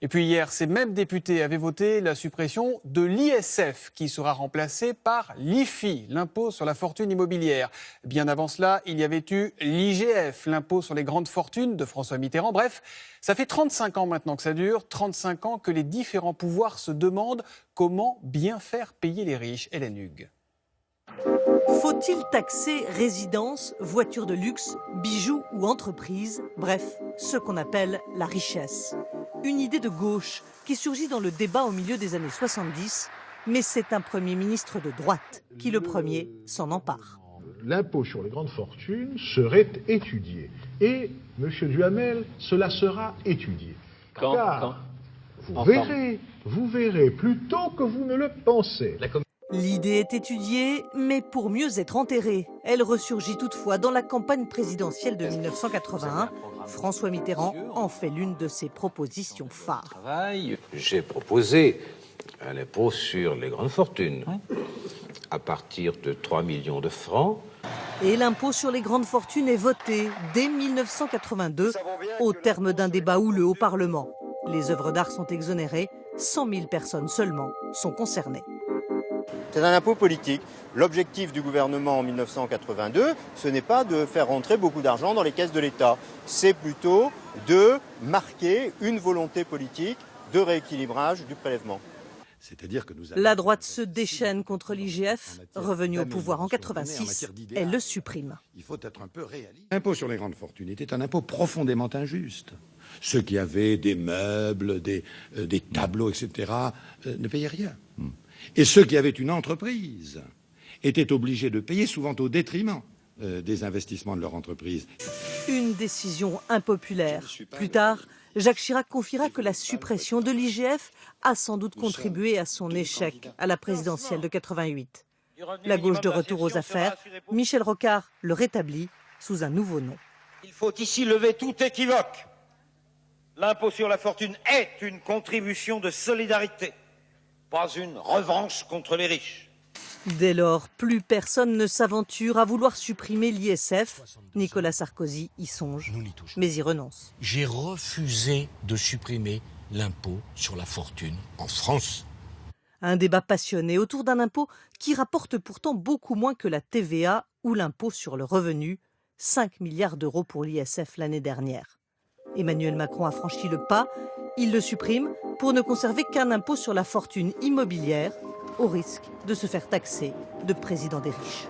Et puis hier, ces mêmes députés avaient voté la suppression de l'ISF qui sera remplacé par l'IFI, l'impôt sur la fortune immobilière. Bien avant cela, il y avait eu l'IGF, l'impôt sur les grandes fortunes de François Mitterrand. Bref, ça fait 35 ans maintenant que ça dure, 35 ans que les différents pouvoirs se demandent comment bien faire payer les riches. Hélène Hugues. Faut-il taxer résidence, voitures de luxe, bijoux ou entreprises, bref, ce qu'on appelle la richesse? Une idée de gauche qui surgit dans le débat au milieu des années 70, mais c'est un Premier ministre de droite qui, le premier, s'en empare. L'impôt sur les grandes fortunes serait étudié. Et, M. Duhamel, cela sera étudié. Car vous verrez plus tôt que vous ne le pensez. L'idée est étudiée, mais pour mieux être enterrée. Elle ressurgit toutefois dans la campagne présidentielle de 1981. François Mitterrand en fait l'une de ses propositions phares. J'ai proposé un impôt sur les grandes fortunes, à partir de 3 millions de francs. Et l'impôt sur les grandes fortunes est voté dès 1982, au terme d'un débat houleux au Parlement. Les œuvres d'art sont exonérées, 100 000 personnes seulement sont concernées. C'est un impôt politique. L'objectif du gouvernement en 1982, ce n'est pas de faire rentrer beaucoup d'argent dans les caisses de l'État. C'est plutôt de marquer une volonté politique de rééquilibrage du prélèvement. La droite se déchaîne contre l'IGF, revenu au pouvoir en 86, elle le supprime. Il faut être un peu réaliste. L'impôt sur les grandes fortunes était un impôt profondément injuste. Ceux qui avaient des meubles, des tableaux, etc., ne payaient rien. Et ceux qui avaient une entreprise étaient obligés de payer, souvent au détriment des investissements de leur entreprise. Une décision impopulaire. Plus tard, Jacques Chirac confiera que la suppression de l'IGF a sans doute contribué à son échec à la présidentielle de 88. La gauche de retour aux affaires, Michel Rocard le rétablit sous un nouveau nom. Il faut ici lever tout équivoque. L'impôt sur la fortune est une contribution de solidarité, pas une revanche contre les riches. Dès lors, plus personne ne s'aventure à vouloir supprimer l'ISF. Nicolas Sarkozy y songe, mais y renonce. J'ai refusé de supprimer l'impôt sur la fortune en France. Un débat passionné autour d'un impôt qui rapporte pourtant beaucoup moins que la TVA ou l'impôt sur le revenu, 5 milliards d'euros pour l'ISF l'année dernière. Emmanuel Macron a franchi le pas, il le supprime pour ne conserver qu'un impôt sur la fortune immobilière, au risque de se faire taxer de président des riches.